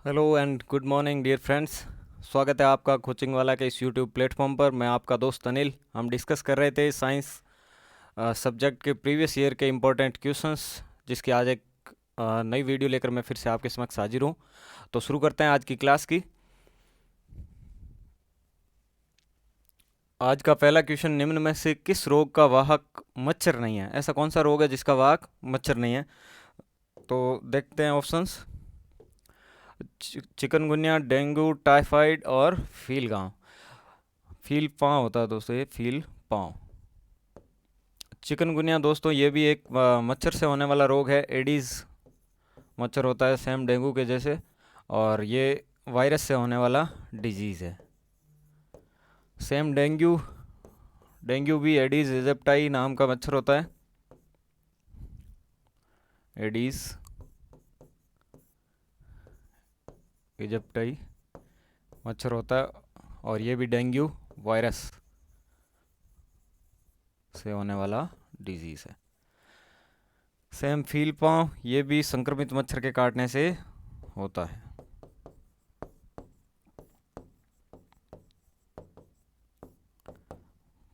Hello and good morning dear friends. स्वागत है आपका कोचिंग वाला के इस यूट्यूब प्लेटफॉर्म पर। मैं आपका दोस्त अनिल। हम डिस्कस कर रहे थे साइंस सब्जेक्ट के प्रीवियस ईयर के इम्पोर्टेंट क्वेश्चंस, जिसकी आज एक नई वीडियो लेकर मैं फिर से आपके समक्ष हाजिर हूँ। तो शुरू करते हैं आज की क्लास की। आज का पहला क्वेश्चन, निम्न में से किस रोग का वाहक मच्छर नहीं है? ऐसा कौन सा रोग है जिसका वाहक मच्छर नहीं है? तो देखते हैं ऑप्शंस। चिकनगुनिया, डेंगू, टाइफाइड और फील पाँव होता है दोस्तों, ये फील पाँव। चिकनगुनिया दोस्तों ये भी एक मच्छर से होने वाला रोग है। एडीज मच्छर होता है सेम डेंगू के जैसे, और ये वायरस से होने वाला डिजीज़ है। सेम डेंगू भी एडीज एजिप्टाई नाम का मच्छर होता है। एडीज इजिप्टाई मच्छर होता है, और ये भी डेंगू वायरस से होने वाला डिजीज़ है। सेम फील पाँव ये भी संक्रमित मच्छर के काटने से होता है।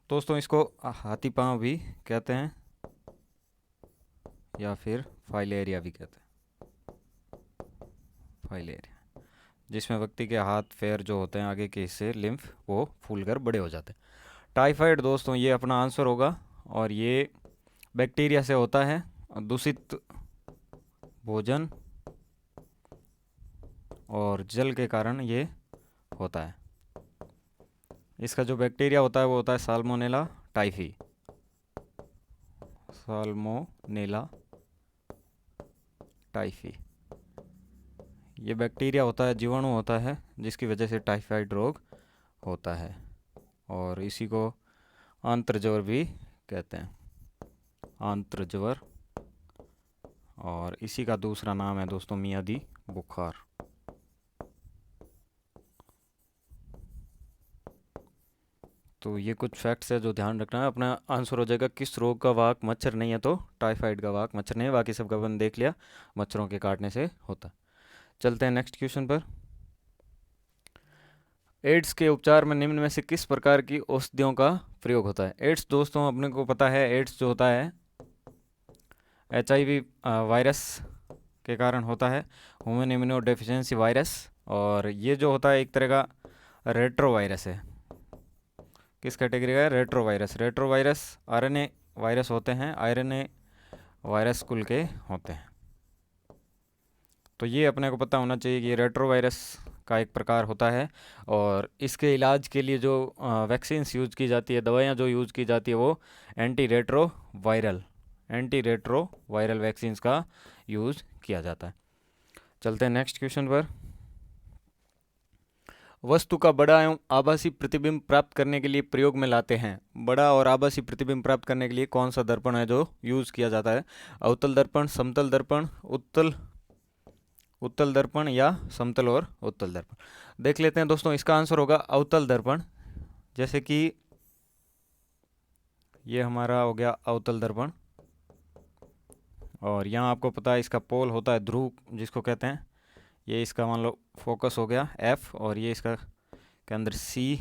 दोस्तों इसको हाथी पाँव भी कहते हैं, या फिर फाइलेरिया भी कहते हैं। फाइलेरिया जिसमें व्यक्ति के हाथ पैर जो होते हैं आगे के हिस्से लिम्फ वो फूलकर बड़े हो जाते हैं। टाइफाइड दोस्तों ये अपना आंसर होगा, और ये बैक्टीरिया से होता है। दूषित भोजन और जल के कारण ये होता है। इसका जो बैक्टीरिया होता है वो होता है साल्मोनेला टाइफी। साल्मोनेला टाइफी ये बैक्टीरिया होता है, जीवाणु होता है, जिसकी वजह से टाइफाइड रोग होता है। और इसी को आंत्रज्वर भी कहते हैं, आंत्रज्वर। और इसी का दूसरा नाम है दोस्तों मियादी बुखार। तो ये कुछ फैक्ट्स है जो ध्यान रखना है। अपना आंसर हो जाएगा किस रोग का वाहक मच्छर नहीं है, तो टाइफाइड का वाहक मच्छर नहीं है। बाकी सब का अपन देख लिया, मच्छरों के काटने से होता है। चलते हैं नेक्स्ट क्वेश्चन पर। एड्स के उपचार में निम्न में से किस प्रकार की औषधियों का प्रयोग होता है? एड्स दोस्तों अपने को पता है, एड्स जो होता है HIV वायरस के कारण होता है, ह्यूमन इम्यूनो डेफिशिएंसी वायरस। और ये जो होता है एक तरह का रेट्रो वायरस है। किस कैटेगरी का है? Retro virus. Retro virus RNA virus होते हैं, RNA वायरस कुल के होते हैं। तो ये अपने को पता होना चाहिए कि ये रेट्रो वायरस का एक प्रकार होता है। और इसके इलाज के लिए जो वैक्सीन्स यूज की जाती है, दवाइयाँ जो यूज की जाती है, वो एंटी रेट्रो वायरल वैक्सीन्स का यूज किया जाता है। चलते हैं नेक्स्ट क्वेश्चन पर। वस्तु का बड़ा एवं आभासी प्रतिबिंब प्राप्त करने के लिए प्रयोग में लाते हैं। बड़ा और आभासी प्रतिबिंब प्राप्त करने के लिए कौन सा दर्पण है जो यूज किया जाता है? अवतल दर्पण, समतल दर्पण, उत्तल दर्पण या समतल और उत्तल दर्पण? देख लेते हैं दोस्तों। इसका आंसर होगा अवतल दर्पण। जैसे कि ये हमारा हो गया अवतल दर्पण, और यहाँ आपको पता है इसका पोल होता है ध्रुव जिसको कहते हैं। ये इसका मान लो फोकस हो गया F, और ये इसका के अंदर C।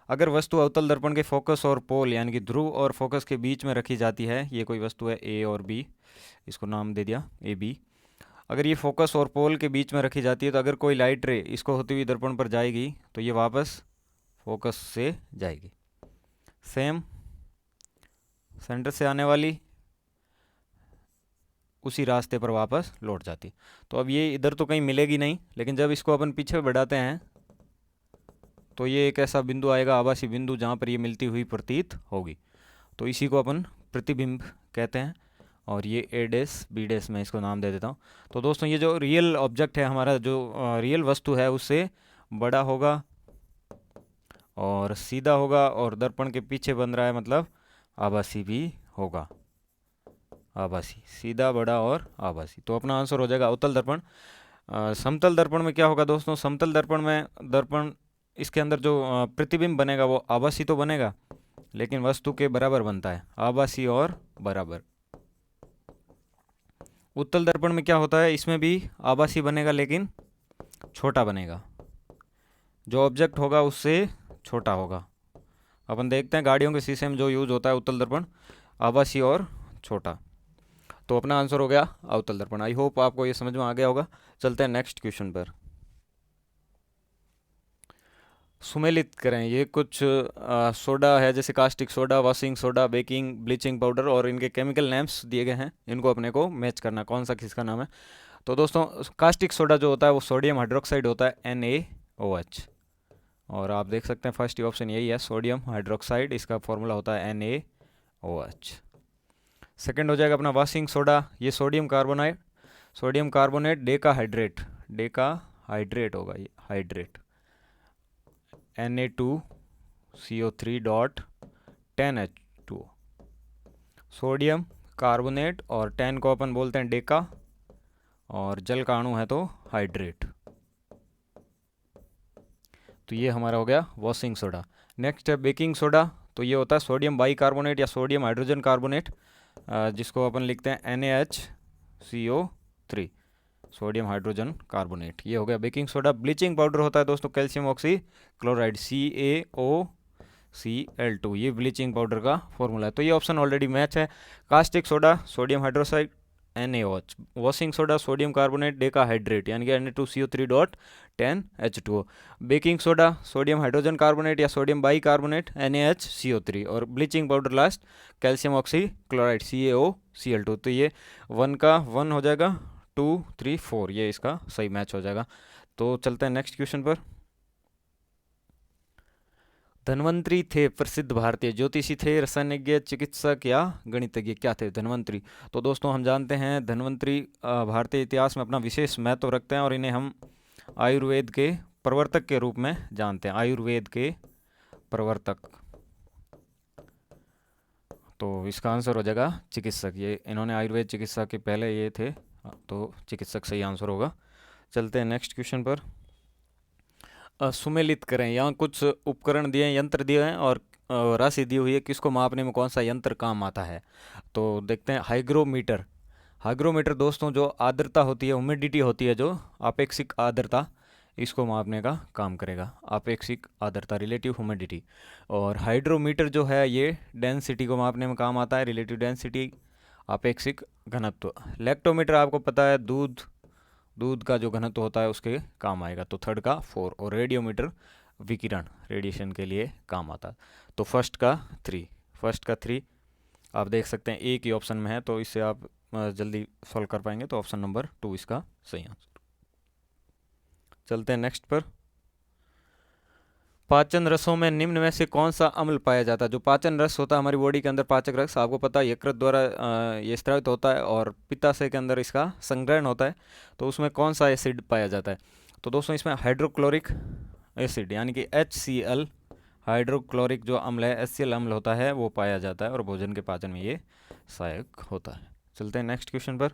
अगर वस्तु अवतल दर्पण के फोकस और पोल यानी कि ध्रुव और फोकस के बीच में रखी जाती है, ये कोई वस्तु है A और B, इसको नाम दे दिया AB। अगर ये फोकस और पोल के बीच में रखी जाती है, तो अगर कोई लाइट रे इसको होती हुई दर्पण पर जाएगी तो ये वापस फोकस से जाएगी। सेम सेंटर से आने वाली उसी रास्ते पर वापस लौट जाती। तो अब ये इधर तो कहीं मिलेगी नहीं, लेकिन जब इसको अपन पीछे बढ़ाते हैं तो ये एक ऐसा बिंदु आएगा, आभासी बिंदु, जहाँ पर ये मिलती हुई प्रतीत होगी। तो इसी को अपन प्रतिबिंब कहते हैं। और ये A' B' मैं इसको नाम दे देता हूँ। तो दोस्तों ये जो रियल ऑब्जेक्ट है हमारा, जो रियल वस्तु है, उससे बड़ा होगा और सीधा होगा, और दर्पण के पीछे बन रहा है मतलब आभासी भी होगा। आभासी, सीधा, बड़ा और आभासी। तो अपना आंसर हो जाएगा अवतल दर्पण। समतल दर्पण में क्या होगा दोस्तों? समतल दर्पण में दर्पण इसके अंदर जो प्रतिबिंब बनेगा वो आभासी तो बनेगा, लेकिन वस्तु के बराबर बनता है, आभासी और बराबर। उत्तल दर्पण में क्या होता है? इसमें भी आभासी बनेगा, लेकिन छोटा बनेगा, जो ऑब्जेक्ट होगा उससे छोटा होगा। अपन देखते हैं गाड़ियों के शीशे में जो यूज होता है उत्तल दर्पण, आभासी और छोटा। तो अपना आंसर हो गया अवतल दर्पण। आई होप आपको ये समझ में आ गया होगा। चलते हैं नेक्स्ट क्वेश्चन पर। सुमेलित करें, ये कुछ सोडा है, जैसे caustic soda, washing soda, baking, bleaching powder, और इनके केमिकल नेम्स दिए गए हैं। इनको अपने को मैच करना कौन सा किसका नाम है। तो दोस्तों कास्टिक सोडा जो होता है वो सोडियम हाइड्रोक्साइड होता है, NaOH। और आप देख सकते हैं फर्स्ट ऑप्शन यही है, सोडियम हाइड्रोक्साइड, इसका फॉर्मूला होता है NaOH। सेकंड हो जाएगा अपना वॉशिंग सोडा, ये सोडियम कार्बोनेट डेका हाइड्रेट होगा, ये hydrate, Na2CO3 dot 10H2O। Sodium carbonate और 10 को अपन बोलते हैं डेका, और जल का अणु है तो हाइड्रेट। तो ये हमारा हो गया वॉशिंग सोडा। नेक्स्ट है बेकिंग सोडा, तो ये होता है सोडियम बाइकार्बोनेट या सोडियम हाइड्रोजन कार्बोनेट, जिसको अपन लिखते हैं NaHCO3, सोडियम हाइड्रोजन कार्बोनेट। ये हो गया बेकिंग सोडा। ब्लीचिंग पाउडर होता है दोस्तों कैल्शियम ऑक्सी क्लोराइड, CaOCl2, ये ब्लीचिंग पाउडर का फॉर्मूला है। तो ये ऑप्शन ऑलरेडी मैच है। Caustic soda sodium hydroxide NaOH, washing soda sodium carbonate Deka hydrate यानी कि Na2CO3 dot 10H2O, baking soda sodium hydrogen carbonate या सोडियम बाई कार्बोनेट NaHCO3, और bleaching powder last calcium oxy chloride CaOCl2। तो ये 1 का 1 हो जाएगा, 2 3 4, ये इसका सही मैच हो जाएगा। तो चलते हैं नेक्स्ट क्वेश्चन पर। धन्वंतरी थे प्रसिद्ध भारतीय ज्योतिषी, थे रसायनज्ञ, चिकित्सक या गणितज्ञ, क्या थे धन्वंतरी। तो दोस्तों हम जानते हैं धन्वंतरी भारतीय इतिहास में अपना विशेष महत्व रखते हैं, और इन्हें हम आयुर्वेद के प्रवर्तक के रूप में जानते हैं, आयुर्वेद के प्रवर्तक। तो इसका आंसर हो जाएगा चिकित्सक, ये इन्होंने आयुर्वेद चिकित्सा के पहले ये थे, तो चिकित्सक सही आंसर होगा। चलते हैं नेक्स्ट क्वेश्चन पर। सुमेलित करें, यहाँ कुछ उपकरण दिए हैं, यंत्र दिए हैं, और राशि दी हुई है, किसको मापने में कौन सा यंत्र काम आता है। तो देखते हैं हाइग्रोमीटर। हाइग्रोमीटर दोस्तों जो आर्द्रता होती है, ह्यूमिडिटी होती है, जो आपेक्षिक आर्द्रता, इसको मापने का काम करेगा, आपेक्षिक आर्द्रता, रिलेटिव ह्यूमिडिटी। और हाइड्रोमीटर जो है ये डेंसिटी को मापने में काम आता है, रिलेटिव डेंसिटी, आपेक्षिक घनत्व। लैक्टोमीटर आपको पता है दूध का जो घनत्व होता है उसके काम आएगा, तो थर्ड का 4। और रेडियोमीटर विकिरण, रेडिएशन के लिए काम आता है। तो फर्स्ट का 3 आप देख सकते हैं एक ही ऑप्शन में है, तो इससे आप जल्दी सॉल्व कर पाएंगे। तो ऑप्शन नंबर 2 इसका सही आंसर। चलते हैं नेक्स्ट पर। पाचन रसों में निम्न में से कौन सा अम्ल पाया जाता है। जो पाचन रस होता है हमारी बॉडी के अंदर, पाचक रस आपको पता है यकृत द्वारा ये स्रावित होता है, और पित्ताशय के अंदर इसका संग्रहण होता है। तो उसमें कौन सा एसिड पाया जाता है। तो दोस्तों इसमें हाइड्रोक्लोरिक एसिड यानी कि HCl, हाइड्रोक्लोरिक जो अम्ल है, HCl अम्ल होता है, वो पाया जाता है, और भोजन के पाचन में ये सहायक होता है। चलते हैं नेक्स्ट क्वेश्चन पर।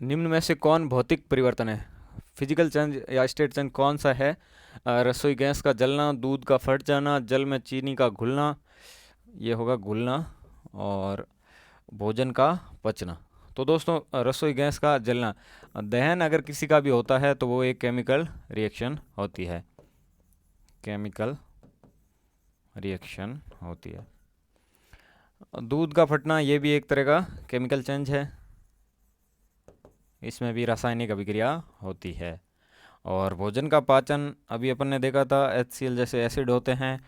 निम्न में से कौन भौतिक परिवर्तन है, फिजिकल चेंज या स्टेट चेंज कौन सा है। रसोई गैस का जलना, दूध का फट जाना, जल में चीनी का घुलना, ये होगा घुलना, और भोजन का पचना। तो दोस्तों रसोई गैस का जलना, दहन अगर किसी का भी होता है तो वो एक केमिकल रिएक्शन होती है, केमिकल रिएक्शन होती है। दूध का फटना ये भी एक तरह का केमिकल चेंज है, इसमें भी रासायनिक अभिक्रिया होती है। और भोजन का पाचन अभी अपन ने देखा था, HCl जैसे एसिड होते हैं,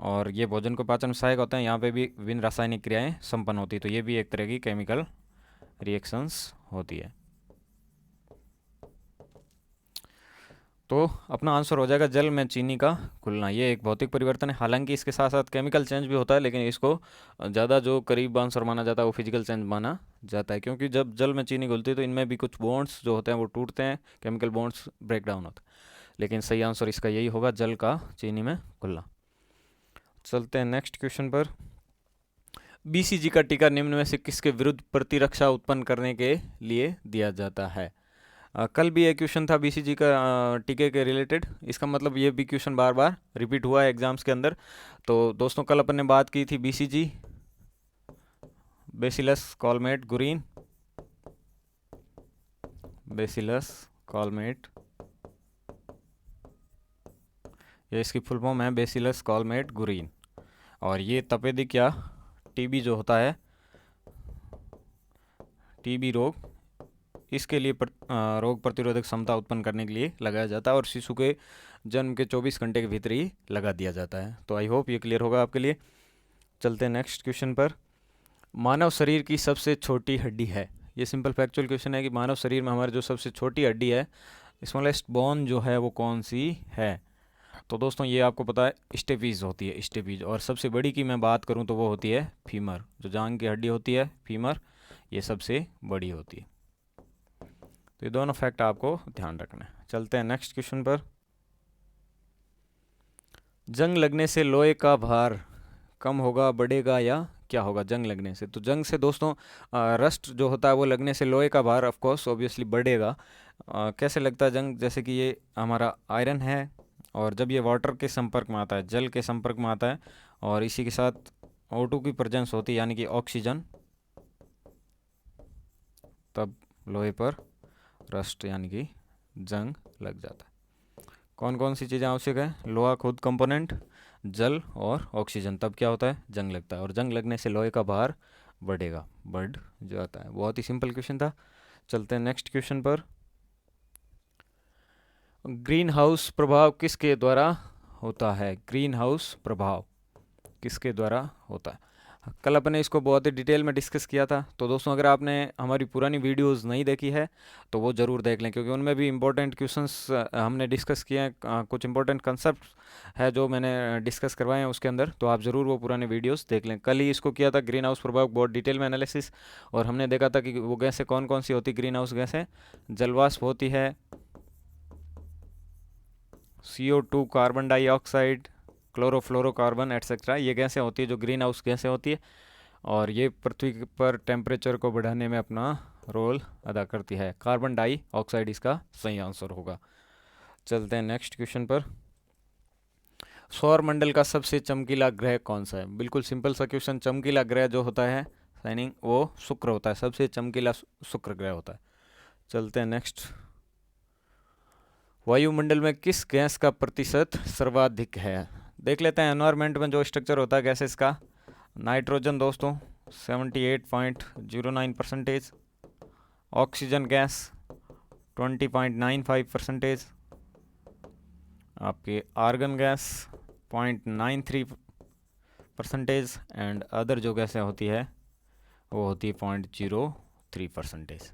और ये भोजन को पाचन में सहायक होते हैं, यहाँ पे भी विभिन्न रासायनिक क्रियाएं संपन्न होती है। तो ये भी एक तरह की केमिकल रिएक्शंस होती है। तो अपना आंसर हो जाएगा जल में चीनी का घुलना, ये एक भौतिक परिवर्तन है। हालांकि इसके साथ साथ केमिकल चेंज भी होता है, लेकिन इसको ज़्यादा जो करीब आंसर माना जाता है वो फिजिकल चेंज माना जाता है, क्योंकि जब जल में चीनी घुलती है तो इनमें भी कुछ बॉन्ड्स जो होते हैं वो टूटते हैं, केमिकल बॉन्ड्स ब्रेक डाउन होते हैं। लेकिन सही आंसर इसका यही होगा, जल का चीनी में घुलना। चलते हैं नेक्स्ट क्वेश्चन पर। BCG का टीका निम्न में से किसके विरुद्ध प्रतिरक्षा उत्पन्न करने के लिए दिया जाता है। कल भी एक क्वेश्चन था BCG का टीके के रिलेटेड, इसका मतलब ये भी क्वेश्चन बार बार रिपीट हुआ है एग्जाम्स के अंदर। तो दोस्तों कल अपन ने बात की थी BCG, बेसिलस कॉलमेट गुरीन, बेसिलस कॉलमेट, ये इसकी फुल फॉर्म है बेसिलस कॉलमेट गुरीन। और ये तपेदिक या टीबी जो होता है, टीबी रोग, इसके लिए रोग प्रतिरोधक क्षमता उत्पन्न करने के लिए लगाया जाता है और शिशु के जन्म के 24 घंटे के भीतर ही लगा दिया जाता है। तो आई होप ये क्लियर होगा आपके लिए। चलते हैं नेक्स्ट क्वेश्चन पर। मानव शरीर की सबसे छोटी हड्डी है, ये सिंपल फैक्चुअल क्वेश्चन है कि मानव शरीर में हमारे जो सबसे छोटी हड्डी है, स्मॉलेस्ट बोन जो है वो कौन सी है। तो दोस्तों ये आपको पता है स्टेपीज होती है, स्टेपीज। और सबसे बड़ी की मैं बात करूं तो वो होती है फीमर, जो जांघ की हड्डी होती है फीमर, ये सबसे बड़ी होती है। तो ये दोनों फैक्ट आपको ध्यान रखना है। चलते हैं नेक्स्ट क्वेश्चन पर। जंग लगने से लोहे का भार कम होगा, बढ़ेगा या क्या होगा जंग लगने से। तो जंग से दोस्तों रस्ट जो होता है वो लगने से लोहे का भार ऑफ कोर्स ऑब्वियसली बढ़ेगा। कैसे लगता है जंग, जैसे कि ये हमारा आयरन है और जब ये वाटर के संपर्क में आता है, जल के संपर्क में आता है और इसी के साथ O2 की प्रेजेंस होती है यानी कि ऑक्सीजन, तब लोहे पर रस्ट यानी कि जंग लग जाता है। कौन कौन सी चीज़ें आवश्यक है, लोहा खुद कंपोनेंट, जल और ऑक्सीजन, तब क्या होता है जंग लगता है। और जंग लगने से लोहे का भार बढ़ेगा, बढ़ जाता है। बहुत ही सिंपल क्वेश्चन था। चलते हैं नेक्स्ट क्वेश्चन पर। ग्रीन हाउस प्रभाव किसके द्वारा होता है, ग्रीन हाउस प्रभाव किसके द्वारा होता है। कल अपने इसको बहुत ही डिटेल में डिस्कस किया था। तो दोस्तों अगर आपने हमारी पुरानी वीडियोस नहीं देखी है तो वो ज़रूर देख लें, क्योंकि उनमें भी इंपॉर्टेंट क्वेश्चंस हमने डिस्कस किए हैं, कुछ इंपॉर्टेंट कंसेप्ट है जो मैंने डिस्कस करवाए हैं उसके अंदर। तो आप ज़रूर वो पुराने वीडियोस देख लें। कल ही इसको किया था ग्रीन हाउस प्रभाव बहुत डिटेल में एनालिसिस, और हमने देखा था कि वो गैसें कौन कौन सी होती ग्रीन हाउस गैसें। जलवाष्प होती है, CO2, carbon dioxide, chlorofluorocarbon etcetera, ये गैसें होती है जो ग्रीन हाउस गैसें होती है, और ये पृथ्वी पर टेम्परेचर को बढ़ाने में अपना रोल अदा करती है। कार्बन डाइऑक्साइड इसका सही आंसर होगा। चलते हैं नेक्स्ट क्वेश्चन पर। सौर मंडल का सबसे चमकीला ग्रह कौन सा है। बिल्कुल सिंपल सा क्वेश्चन। चमकीला ग्रह जो होता है शाइनिंग, वो शुक्र होता है, सबसे चमकीला शुक्र ग्रह होता है। चलते हैं नेक्स्ट। वायुमंडल में किस गैस का प्रतिशत सर्वाधिक है। देख लेते हैं एनवायरनमेंट में जो स्ट्रक्चर होता है गैसेस का। नाइट्रोजन दोस्तों 78.09%, ऑक्सीजन गैस 20.95%, आपके आर्गन गैस 0.93% एंड अदर जो गैसें होती है वो होती है 0.03%।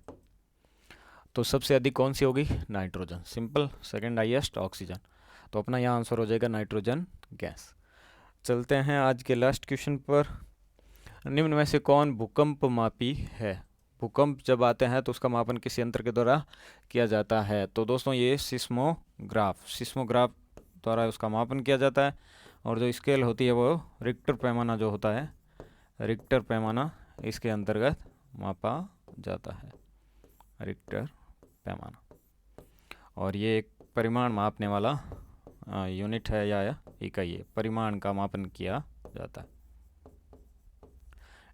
तो सबसे अधिक कौन सी होगी, nitrogen, simple. Second highest oxygen. तो अपना यहाँ आंसर हो जाएगा नाइट्रोजन गैस। चलते हैं आज के लास्ट क्वेश्चन पर। निम्न में से कौन भूकंप मापी है। भूकंप जब आते हैं तो उसका मापन किस यंत्र के द्वारा किया जाता है। तो दोस्तों ये सिस्मोग्राफ द्वारा उसका मापन किया जाता है। और जो स्केल होती है वो रिक्टर पैमाना जो होता है, रिक्टर पैमाना, इसके अंतर्गत मापा जाता है, रिक्टर पैमाना। और ये एक परिमाण मापने वाला यूनिट है या इकाई है, परिमाण का मापन किया जाता है।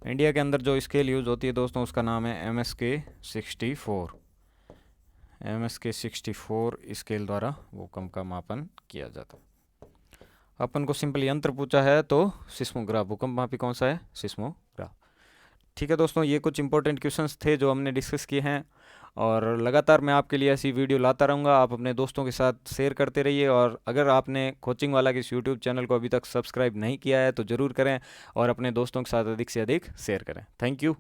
इंडिया के अंदर जो स्केल यूज़ होती है दोस्तों उसका नाम है MSK 64। MSK 64 स्केल द्वारा भूकंप का मापन किया जाता है। अपन को सिंपल यंत्र पूछा है तो सिस्मोग्राफ, भूकंप मापी कौन सा है, सिस्मोग्राफ। ठीक है दोस्तों, ये कुछ इंपॉर्टेंट क्वेश्चंस थे जो हमने डिस्कस किए हैं, और लगातार मैं आपके लिए ऐसी वीडियो लाता रहूँगा। आप अपने दोस्तों के साथ शेयर करते रहिए, और अगर आपने कोचिंग वाला के इस यूट्यूब चैनल को अभी तक सब्सक्राइब नहीं किया है तो ज़रूर करें और अपने दोस्तों के साथ अधिक से अधिक शेयर करें। Thank you.